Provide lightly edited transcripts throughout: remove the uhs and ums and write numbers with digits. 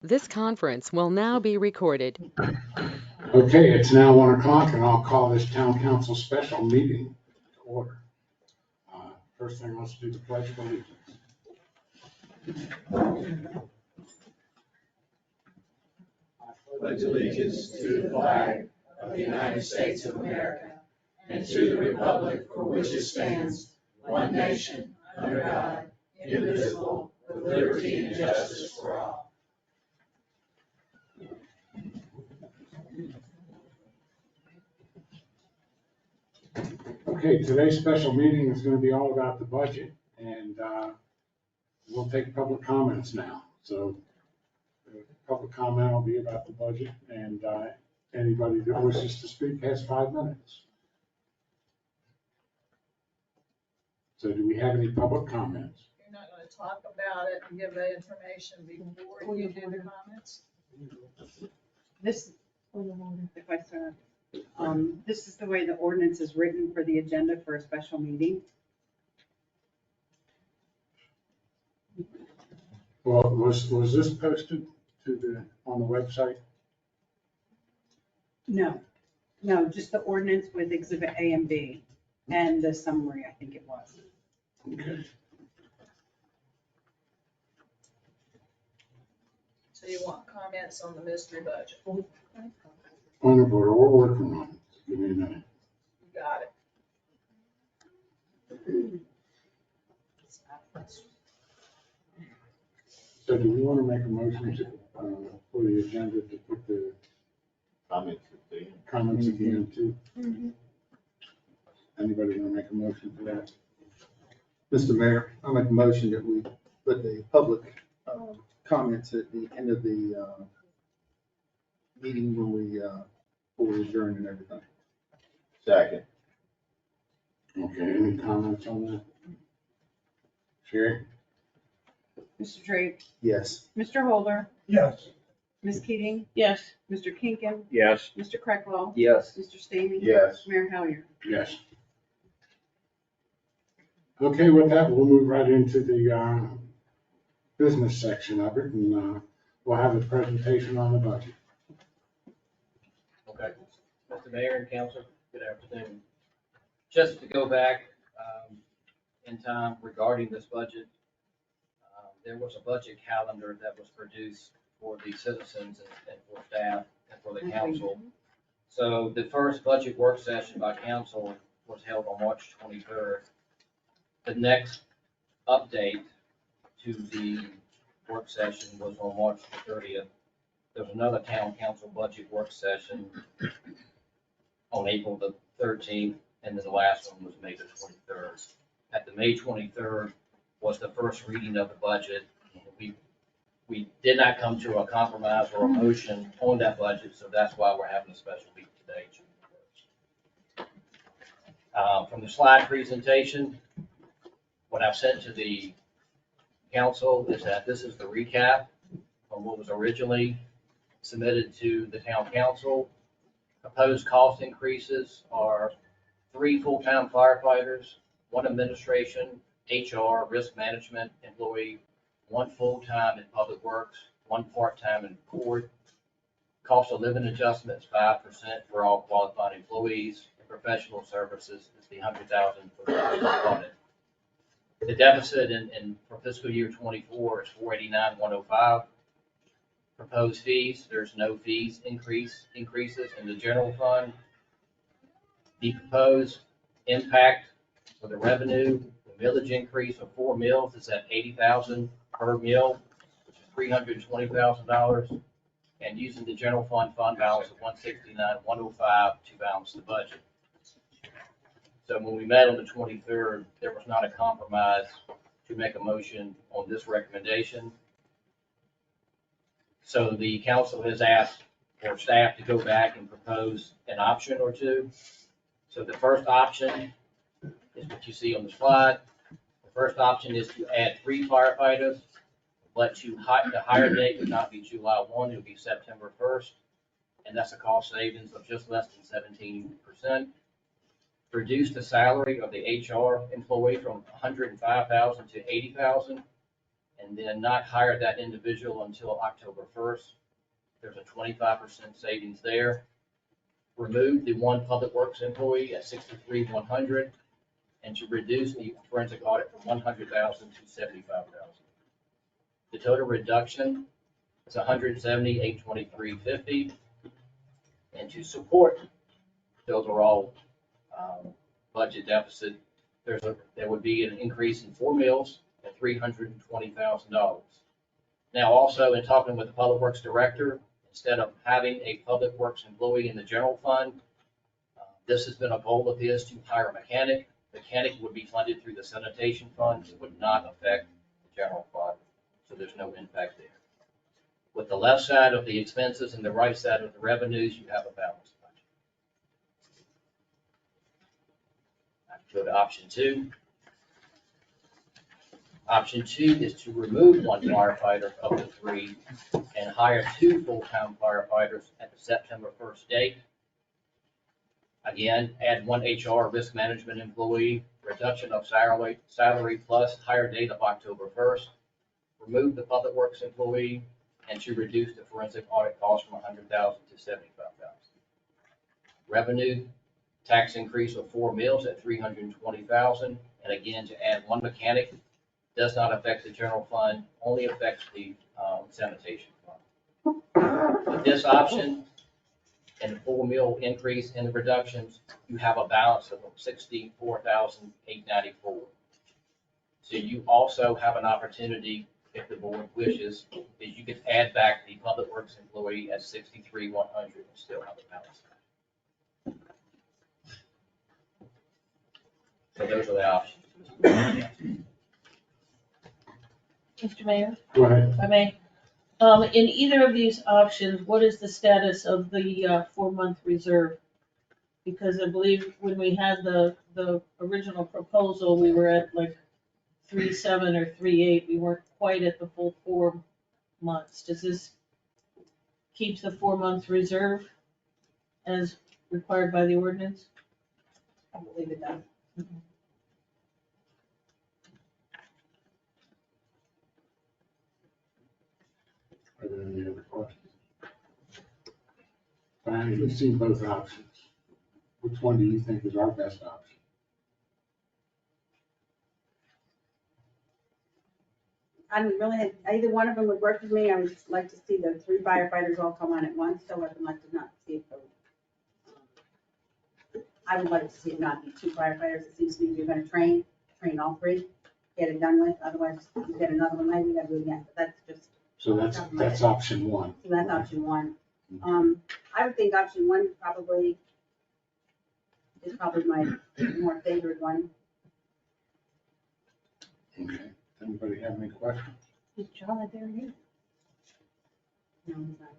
This conference will now be recorded. Okay, it's now 1 o'clock and I'll call this town council special meeting to order. First thing, let's do the pledge of allegiance. Pledge allegiance to the flag of the United States of America and to the republic for which it stands, one nation, under God, indivisible, with liberty and justice for all. Okay, today's special meeting is going to be all about the budget, and we'll take public comments now. So public comment will be about the budget, and anybody that wishes to speak has 5 minutes. So do we have any public comments? You're not gonna talk about it and give the information before you do the comments? This, if I start, this is the way the ordinance is written for the agenda for a special meeting. Well, was this posted on the website? No, just the ordinance with exhibit A and B and the summary, I think it was. Okay. So you want comments on the mystery budget? Point of order, we're working on it. Give me a minute. You got it. So do we want to make a motion to, for the agenda to put the comments at the end too? Anybody want to make a motion for that? Mr. Mayor, I make a motion that we put the public comments at the end of the meeting when we adjourn and everything. Second. Okay, any comments on that? Sherry? Mr. Drake, Yes. Mr. Holder, Yes. Ms. Keating, Yes. Mr. Kinkin, Yes. Mr. Crackwell, Yes. Mr. Stamey. Yes. Mayor Hellier. Yes. Okay, with that, we'll move right into the business section of it, and we'll have a presentation on the budget. Okay, Mr. Mayor and Council, good afternoon. Just to go back in time regarding this budget, there was a budget calendar that was produced for the citizens and for staff and for the council. So the first budget work session by council was held on March 23rd. The next update to the work session was on March 30th. There was another town council budget work session on April the 13th, and then the last one was May the 23rd. At the May 23rd was the first reading of the budget. We did not come to a compromise or a motion on that budget, so that's why we're having a special meeting today, June 1st. From the slide presentation, what I've sent to the council is that this is the recap on what was originally submitted to the town council. Proposed cost increases are 3 full-time firefighters, 1 administration, HR, risk management employee, 1 full-time in public works, 1 part-time in court. Cost of living adjustments 5% for all qualified employees. And professional services is the $100,000 for the audit. The deficit for fiscal year 24 is $489,105. Proposed fees, there's no fees increases in the general fund. The proposed impact for the revenue, the millage increase of 4 mills is at $80,000 per mill, which is $320,000. And using the general fund balance of $169,105 to balance the budget. So when we met on the 23rd, there was not a compromise to make a motion on this recommendation. So the council has asked for staff to go back and propose an option or two. So the first option is what you see on the slide. The first option is to add 3 firefighters, but the hire date would not be July 1, it would be September 1st. And that's a cost savings of just less than 17%. Reduce the salary of the HR employee from $105,000 to $80,000. and then not hire that individual until October 1st. There's a 25% savings there. Remove the one public works employee at 63,100, and to reduce the forensic audit from 100,000 to 75,000. The total reduction is 170,823.50, and to support the overall budget deficit, there would be an increase in 4 mills at $320,000. Now, also in talking with the Public Works Director, instead of having a Public Works employee in the general fund, this has been a goal of his to hire a mechanic. Mechanic would be funded through the sanitation fund. It would not affect the general fund, so there's no impact there. With the left side of the expenses and the right side of the revenues, you have a balanced budget. Go to option 2. Option 2 is to remove 1 firefighter of the 3 and hire 2 full-time firefighters at the September 1st date. Again, add 1 HR risk management employee, reduction of salary plus hire date of October 1st. Remove the public works employee, and to reduce the forensic audit cost from 100,000 to 75,000. Revenue, tax increase of 4 mills at 320,000, and again, to add 1 mechanic, does not affect the general fund, only affects the sanitation fund. With this option and the 4 mill increase in the reductions, you have a balance of 64,894. So you also have an opportunity, if the board wishes, is you could add back the public works employee at 63,100 and still have a balance. So those are the options. Mr. Mayor, Go ahead. if I may, in either of these options, what is the status of the 4-month reserve? Because I believe when we had the original proposal, we were at like 3.7 or 3.8. We weren't quite at the full 4 months. Does this keep the 4-month reserve as required by the ordinance? I believe it does. Are there any other questions? Fine, you've seen both options. Which one do you think is our best option? I don't really, either one of them would work with me. I would just like to see the 3 firefighters all come on at once, so I would like to not see it go. I would like to see it not be 2 firefighters. It seems to me if you're gonna train all 3, get it done with. Otherwise, you get another one later, you gotta do it again. But that's just, So that's option 1. so that's option 1. I would think option 1 probably is probably my more favored one. Okay. Anybody have any questions? Is John there here? No, it's not.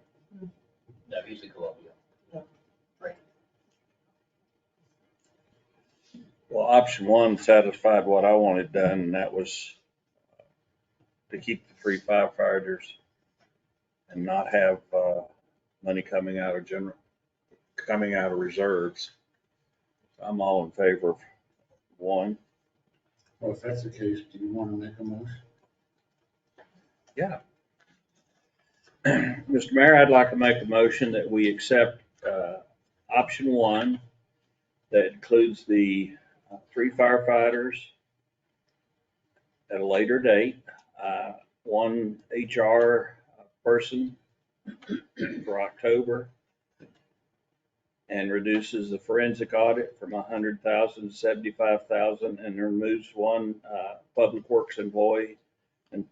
No, he's in Columbia. Well, option 1 satisfied what I wanted done, and that was to keep the 3 firefighters and not have money coming out of reserves. I'm all in favor of 1. Well, if that's the case, do you want to make a motion? Yeah. Mr. Mayor, I'd like to make a motion that we accept option 1 that includes the 3 firefighters at a later date, 1 HR person for October, and reduces the forensic audit from 100,000 to 75,000, and removes 1 public works employee and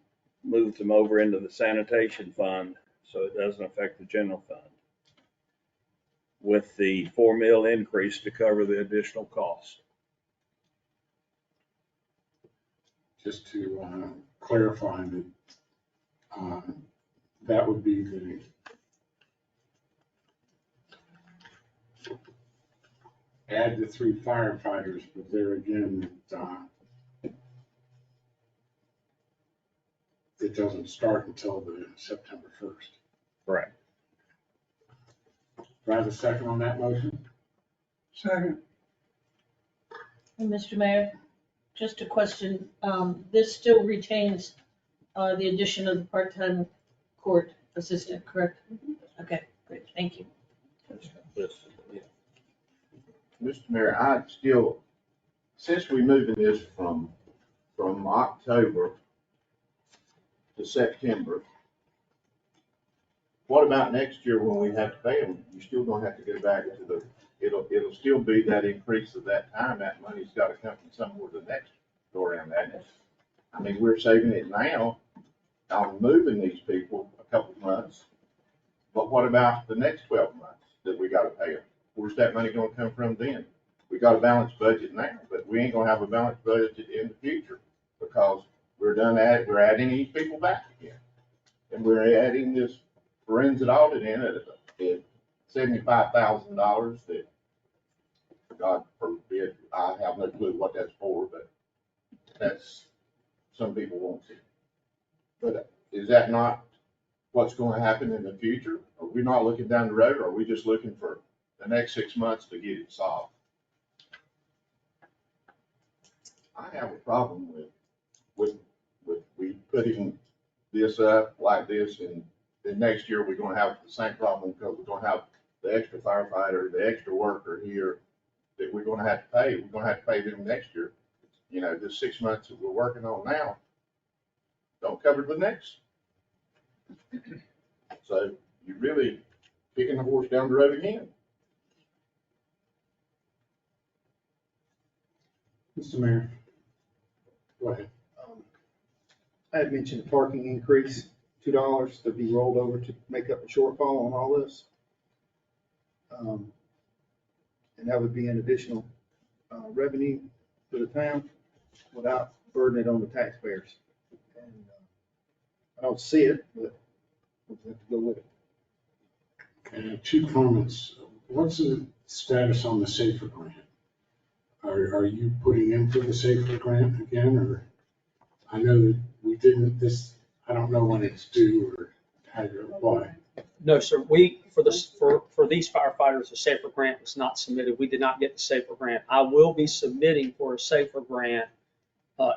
moves them over into the sanitation fund so it doesn't affect the general fund, with the 4 mil increase to cover the additional cost. Just to clarify that that would be the add the 3 firefighters, but there again, it doesn't start until the September 1st. Correct. Do I have a second on that motion? Second. And Mr. Mayor, just a question, this still retains the addition of the part-time court assistant, correct? Okay, great, thank you. Mr. Mayor, I still, since we moving this from October to September, what about next year when we have to pay them? You're still gonna have to go back to the, it'll still be that increase of that time. That money's gotta come from somewhere the next go around that. I mean, we're saving it now on moving these people a couple of months. But what about the next 12 months that we gotta pay them? Where's that money gonna come from then? We got a balanced budget now, but we ain't gonna have a balanced budget in the future because we're we're adding these people back again. And we're adding this forensic audit in at $75,000 that, God forbid, I have no clue what that's for, but that's, some people won't see. But is that not what's gonna happen in the future? Are we not looking down the road, or are we just looking for the next 6 months to get it solved? I have a problem with we putting this up like this, and then next year we're gonna have the same problem because we're gonna have the extra firefighter, the extra worker here that we're gonna have to pay. We're gonna have to pay them next year. You know, the 6 months that we're working on now don't cover the next. So you're really kicking the horse down the road again. Mr. Mayor. Go ahead. I had mentioned a parking increase, $2 to be rolled over to make up a shortfall on all this. And that would be an additional revenue for the town without burdening it on the taxpayers. And I don't see it, but we'll have to go with it. And 2 comments. What's the status on the SAFER grant? Are you putting in for the SAFER grant again, or I know that we didn't I don't know when it's due or how to apply. No, sir. For these firefighters, the SAFER grant was not submitted. We did not get the SAFER grant. I will be submitting for a SAFER grant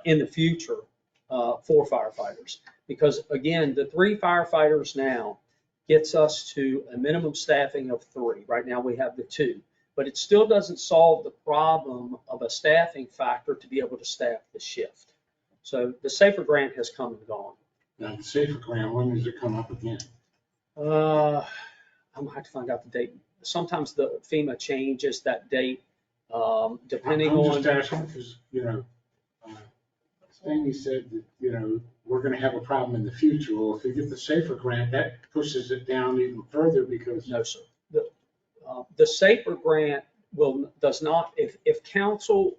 in the future for firefighters. Because again, the 3 firefighters now gets us to a minimum staffing of 3. Right now we have the 2. But it still doesn't solve the problem of a staffing factor to be able to staff the shift. So the SAFER grant has come and gone. Now, the SAFER grant, when does it come up again? I'm gonna have to find out the date. Sometimes the FEMA changes that date, depending I'm on. just asking because, Stanley said that, we're gonna have a problem in the future. Well, if we get the SAFER grant, that pushes it down even further because. No, sir. The SAFER grant does not, if council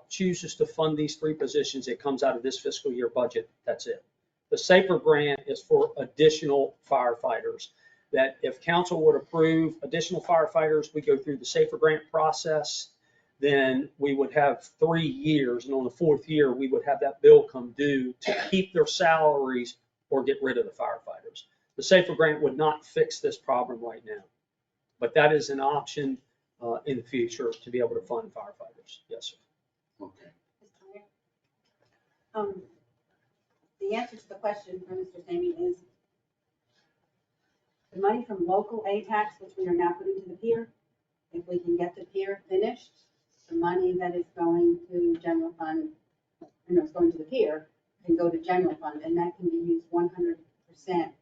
chooses to fund these 3 positions, it comes out of this fiscal year budget, that's it. The SAFER grant is for additional firefighters, that if council would approve additional firefighters, we go through the SAFER grant process, then we would have 3 years, and on the 4th year, we would have that bill come due to keep their salaries or get rid of the firefighters. The SAFER grant would not fix this problem right now, but that is an option in the future to be able to fund firefighters. Yes, sir. Okay. The answer to the question from Mr. Sammy is the money from local aid tax, which we are now putting to the pier. If we can get the pier finished, the money that is going to general fund, it's going to the pier, can go to general fund, and that can be used 100%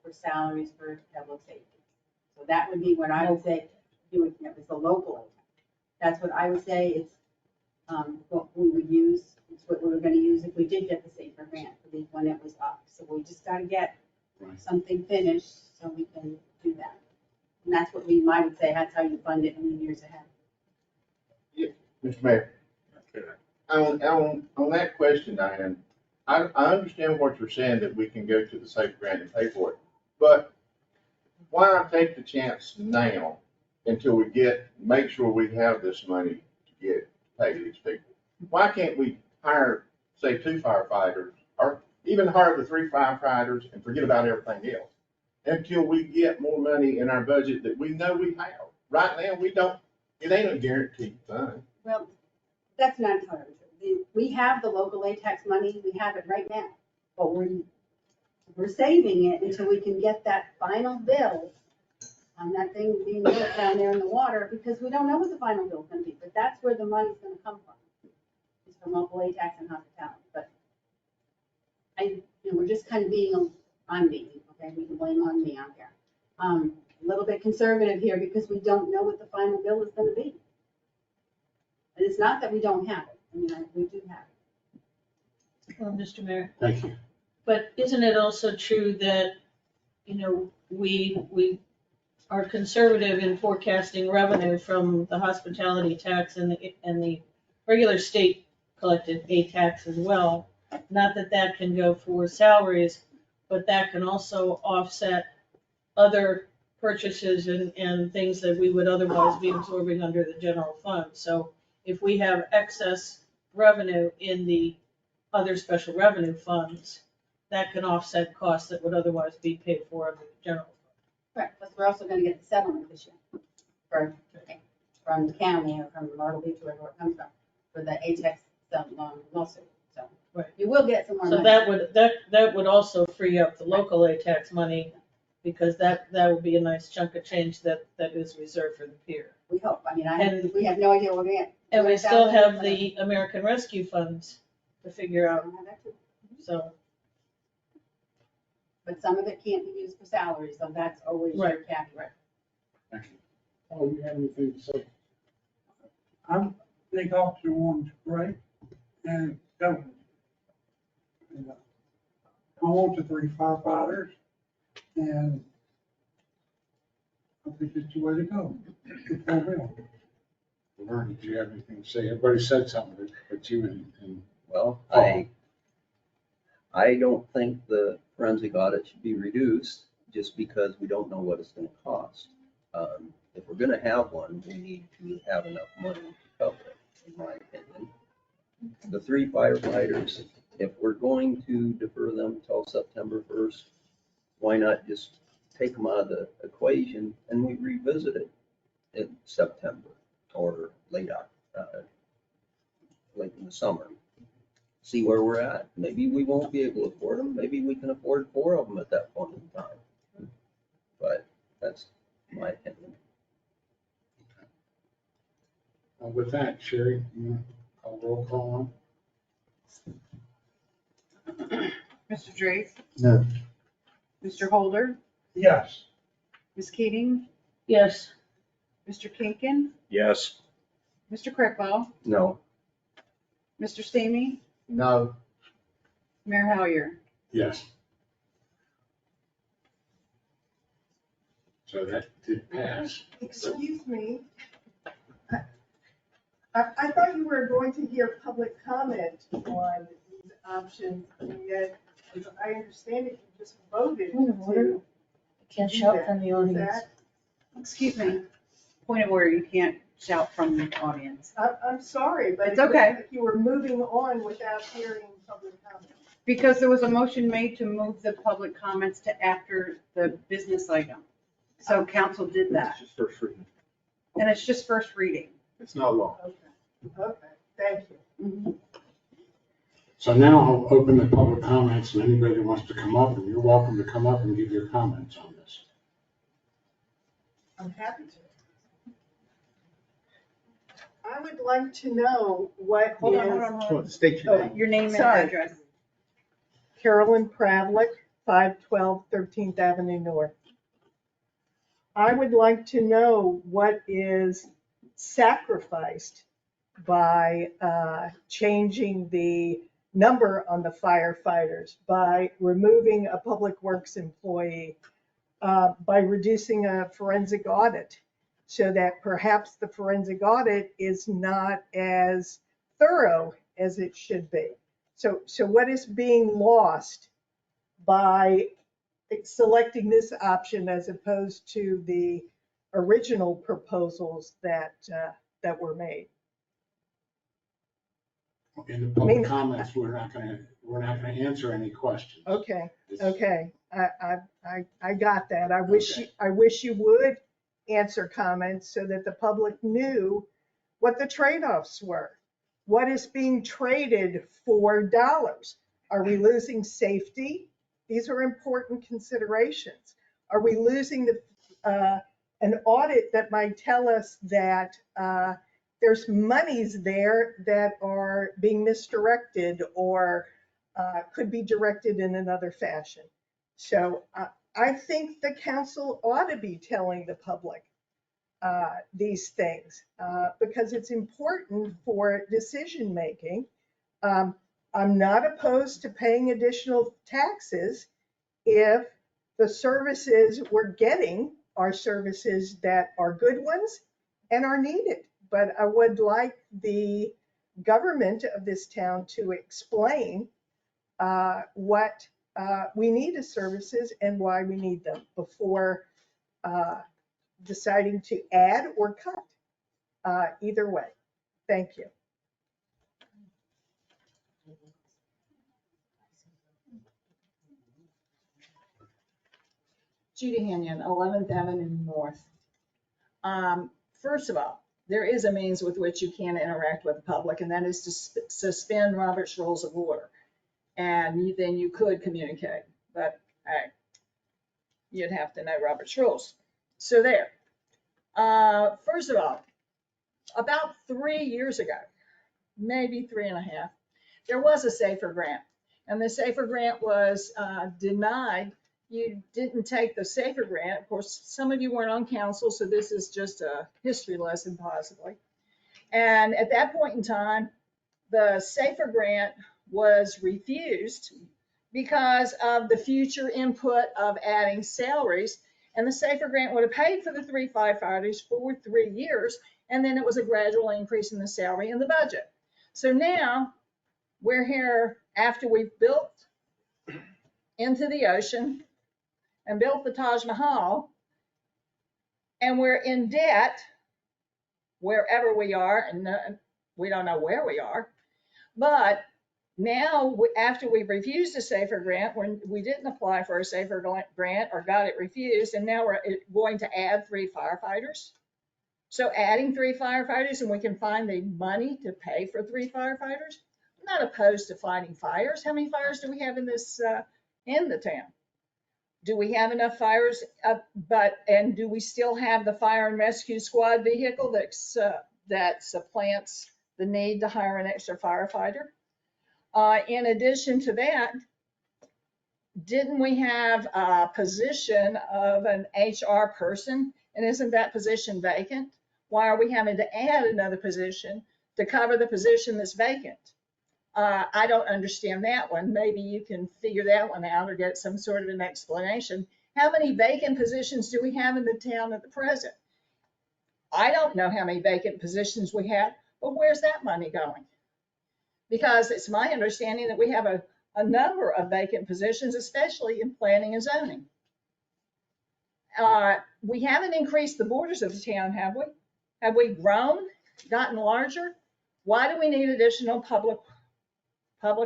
for salaries for public safety. So that would be what I would say, it's a local aid tax. That's what I would say, it's what we would use, it's what we were gonna use if we did get the SAFER grant when it was up. So we just gotta get something finished so we can do that. And that's what I would say, that's how you fund it in the years ahead. Mr. Mayor, on that question, Diane, I understand what you're saying, that we can go to the SAFER grant and pay for it. But why not take the chance now until we make sure we have this money to pay these people? Why can't we hire, say, 2 firefighters, or even hire the 3 firefighters and forget about everything else until we get more money in our budget that we know we have? Right now, we don't. It ain't a guaranteed fund. Well, that's not entirely true. We have the local aid tax money, we have it right now, but We're saving it until we can get that final bill on that thing being built down there in the water, because we don't know what the final bill's gonna be, but that's where the money's gonna come from. It's from local aid tax and hospitality, but we're just kind of I'm being, okay, we can blame on me out there. A little bit conservative here because we don't know what the final bill is gonna be. And it's not that we don't have it, I mean, we do have it. Well, Mr. Mayor, Thank you. but isn't it also true that, we are conservative in forecasting revenue from the hospitality tax and the regular state collected aid tax as well? Not that that can go for salaries, but that can also offset other purchases and things that we would otherwise be absorbing under the general fund. So if we have excess revenue in the other special revenue funds, that can offset costs that would otherwise be paid for under the general fund. Right, plus we're also gonna get the settlement this year from the county or from Myrtle Beach, wherever it comes from, for the ATEX lawsuit, so. Right. You will get some more So money. that would also free up the local aid tax money, because that would be a nice chunk of change that is reserved for the pier. We hope, I mean, And- we have no idea what we're gonna get. And we still have the American Rescue Funds to figure out, so. But some of it can't be used for salaries, so that's always your Right. caveat. Thank you. Paul, you have anything to say? I think Officer One's great and government. I want the 3 firefighters and I think it's the way to go. It's for real. Vern, did you have anything to say? Everybody said something, but you and Well, Paul. I don't think the forensic audit should be reduced just because we don't know what it's gonna cost. If we're gonna have one, we need to have enough money to cover it, in my opinion. The 3 firefighters, if we're going to defer them till September 1st, why not just take them out of the equation and we revisit it in September or late in the summer? See where we're at. Maybe we won't be able to afford them. Maybe we can afford 4 of them at that point in time. But that's my opinion. With that, Sherry, you want to call roll call on? Mr. Drace, No. Mr. Holder, Yes. Ms. Keating, Yes. Mr. Kinkin, Yes. Mr. Krickball, No. Mr. Stamey, No. Mayor Howyer. Yes. So that did pass. Excuse me. I thought you were going to hear public comment on these options, and yet, as I understand it, you just voted Point of order. to. Can't do shout that. from the Is audience. that- Excuse me. Point of order, you can't shout from the audience. I'm sorry, but. It's it was okay. like you were moving on without hearing public comment. Because there was a motion made to move the public comments to after the business item. So council did that, It's just first reading. and it's just first reading. It's not law. Okay, thank you. Mhm. So now I'll open the public comments and anybody who wants to come up, and you're welcome to come up and give your comments on this. I'm happy to. I would like to know what Hold on, is- hold on, hold on. State your name. Your name and Sorry. address. Carolyn Pravlick, 512 13th Avenue North. I would like to know what is sacrificed by changing the number on the firefighters, by removing a public works employee, by reducing a forensic audit, so that perhaps the forensic audit is not as thorough as it should be. So what is being lost by selecting this option as opposed to the original proposals that were made? In the public comments, we're not gonna answer any questions. Okay, It's- okay, I got that. I wish you Okay. would answer comments so that the public knew what the trade-offs were. What is being traded for dollars? Are we losing safety These are important considerations. Are we losing an audit that might tell us that there's monies there that are being misdirected or could be directed in another fashion? So I think the council ought to be telling the public these things because it's important for decision making. I'm not opposed to paying additional taxes if the services we're getting are services that are good ones and are needed. But I would like the government of this town to explain what we need as services and why we need them before deciding to add or cut. Either way, thank you. Judy Henyon, 11th Avenue North. First of all, there is a means with which you can interact with the public, and that is to suspend Robert's Rules of Order. And then you could communicate, but hey, you'd have to know Robert's rules. So there. First of all, about 3 years ago, maybe 3.5, there was a SAFER grant, and the SAFER grant was denied. You didn't take the SAFER grant. Of course, some of you weren't on council, so this is just a history lesson possibly. And at that point in time, the SAFER grant was refused because of the future input of adding salaries. And the SAFER grant would have paid for the 3 firefighters for 3 years, and then it was a gradual increase in the salary in the budget. So now we're here after we've built into the ocean and built the Taj Mahal, and we're in debt wherever we are, and we don't know where we are. But now, after we've refused a SAFER grant, when we didn't apply for a SAFER grant or got it refused, and now we're going to add 3 firefighters. So adding 3 firefighters, and we can find the money to pay for 3 firefighters. I'm not opposed to fighting fires. How many fires do we have in this in the town? Do we have enough fires? And do we still have the fire and rescue squad vehicle that supplants the need to hire an extra firefighter? In addition to that, didn't we have a position of an HR person? And isn't that position vacant? Why are we having to add another position to cover the position that's vacant? I don't understand that one. Maybe you can figure that one out or get some sort of an explanation. How many vacant positions do we have in the town at the present? I don't know how many vacant positions we have, but where's that money going? Because it's my understanding that we have a number of vacant positions, especially in planning and zoning. We haven't increased the borders of the town, have we? Have we grown, gotten larger? Why do we need additional public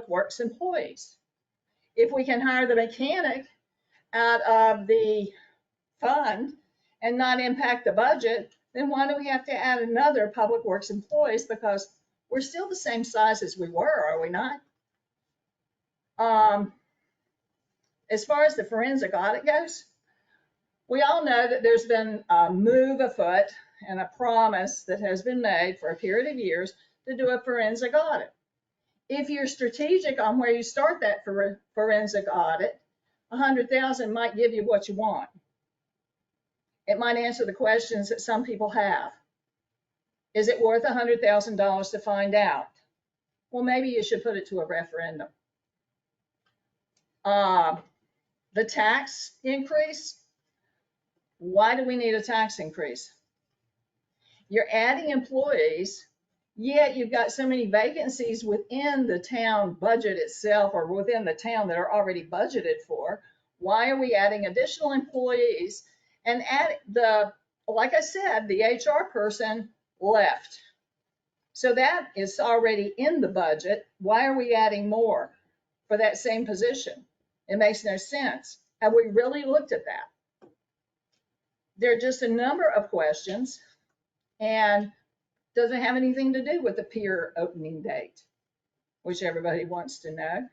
works employees? If we can hire the mechanic out of the fund and not impact the budget, then why do we have to add another public works employees? Because we're still the same size as we were, are we not? As far as the forensic audit goes, we all know that there's been a move afoot and a promise that has been made for a period of years to do a forensic audit. If you're strategic on where you start that forensic audit, $100,000 might give you what you want. It might answer the questions that some people have. Is it worth $100,000 to find out? Well, maybe you should put it to a referendum. The tax increase, why do we need a tax increase? You're adding employees, yet you've got so many vacancies within the town budget itself or within the town that are already budgeted for. Why are we adding additional employees? And like I said, the HR person left. So that is already in the budget. Why are we adding more for that same position? It makes no sense. Have we really looked at that? There are just a number of questions, and doesn't have anything to do with the pier opening date, which everybody wants to know.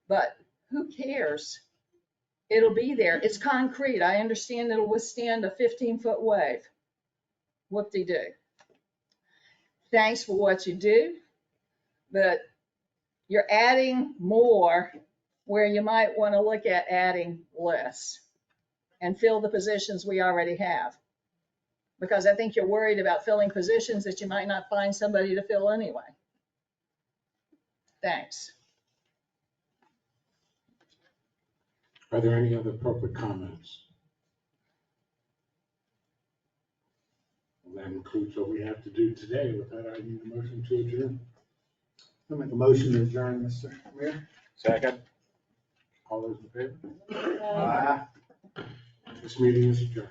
But who cares? It'll be there. It's concrete. I understand it'll withstand a 15-foot wave. Whoop-de-doo. Thanks for what you do, but you're adding more where you might want to look at adding less and fill the positions we already have. Because I think you're worried about filling positions that you might not find somebody to fill anyway. Thanks. Are there any other public comments? Well, that includes what we have to do today. With that, I need a motion to adjourn. I'll make a motion to adjourn, Mr. Mayor. Second. All those in favor? This meeting is adjourned.